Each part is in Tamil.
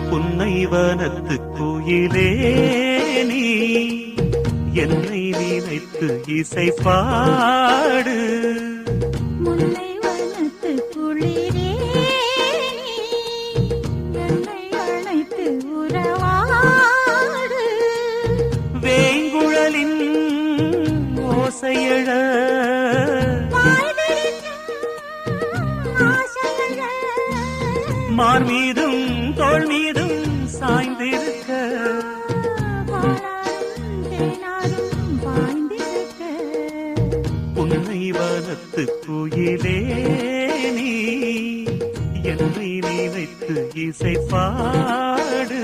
புன்னைவனத்து குயிலே நீ என்னை நினைத்து இசை பாடு. முல்லைவனத்து குளிரே நீ என்னை அழைத்து உறவாடு. வேங்குழலின் ஓசையழ மார் மீதும் தோள் மீதும் சாய்ந்திருக்க. புன்னைவனத்து குயிலே நீ என்னை நினைத்து இசை பாடு.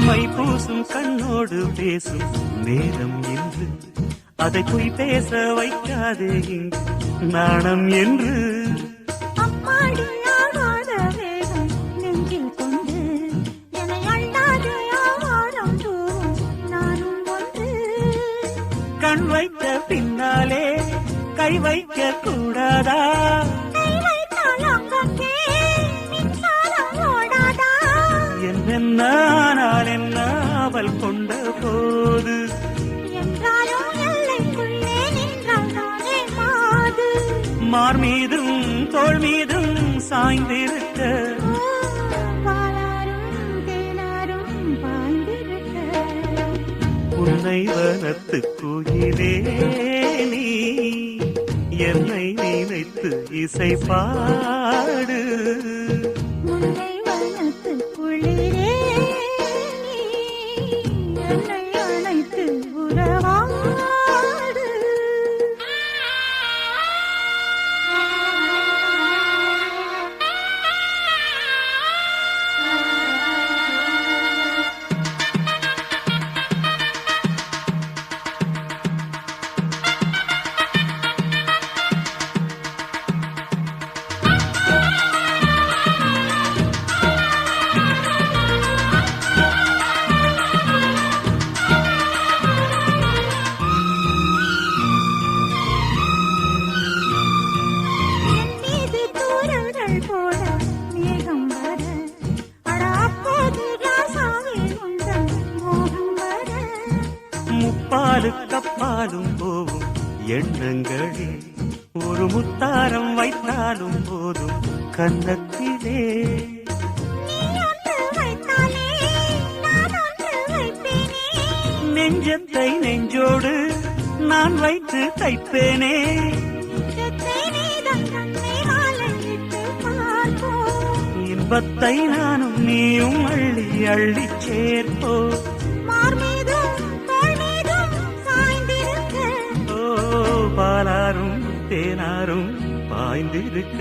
மை பூசும் கண்ணோடு பேசும் நேரம் என்று அதை போய் பேச வைக்காதே இங்கு நாணம் என்று. அம்மாடி ஆகாத வேகம் நெஞ்சில் கொண்டு என்னை அண்டாத ஆவாரம் தூவும் நானும் ஒன்று. கண் வைத்த பின்னாலே கை வைக்க கூடாதா? என்னென்னால் என்ன அவள் கொண்ட போது என்றாலும் எல்லைக்குள்ளே நின்றால்தானே மாது. மார் மீதும் தோள் மீதும் சாய்ந்திருக்க. பாலாரும் தேனாரும் பாய்ந்திருக்க. புன்னைவனத்து குயிலே நீ என்னை நினைத்து இசை பாடு. முல்லைவனத்து குளிரே நீ என்னை அழைத்து உறவாடு. கப்பாலும் போவும் எண்ணங்களே ஒரு முத்தாரம் வைத்தாலும் போதும் கன்னத்திலே. நெஞ்சத்தை நெஞ்சோடு நான் வைத்து தைப்பேனே. இன்பத்தை நானும் நீயும் அள்ளி அள்ளி சேர்ப்போ. பாலாரும் தேனாரும் பாய்ந்திருக்க.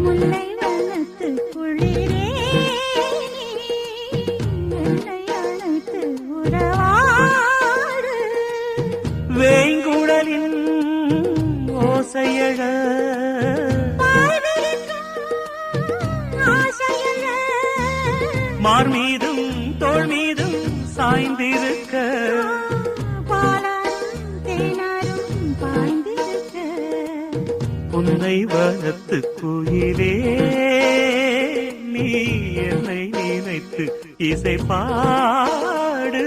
முல்லைவனத்து குளிரே நீ என்னை அழைத்து உறவாடு. வேங்குழலின் ஓசையழ மார் மீதும் தோள் மீதும் சாய்ந்திருக்க. புன்னைவனத்து குயிலே நீ என்னை நினைத்து இசை பாடு.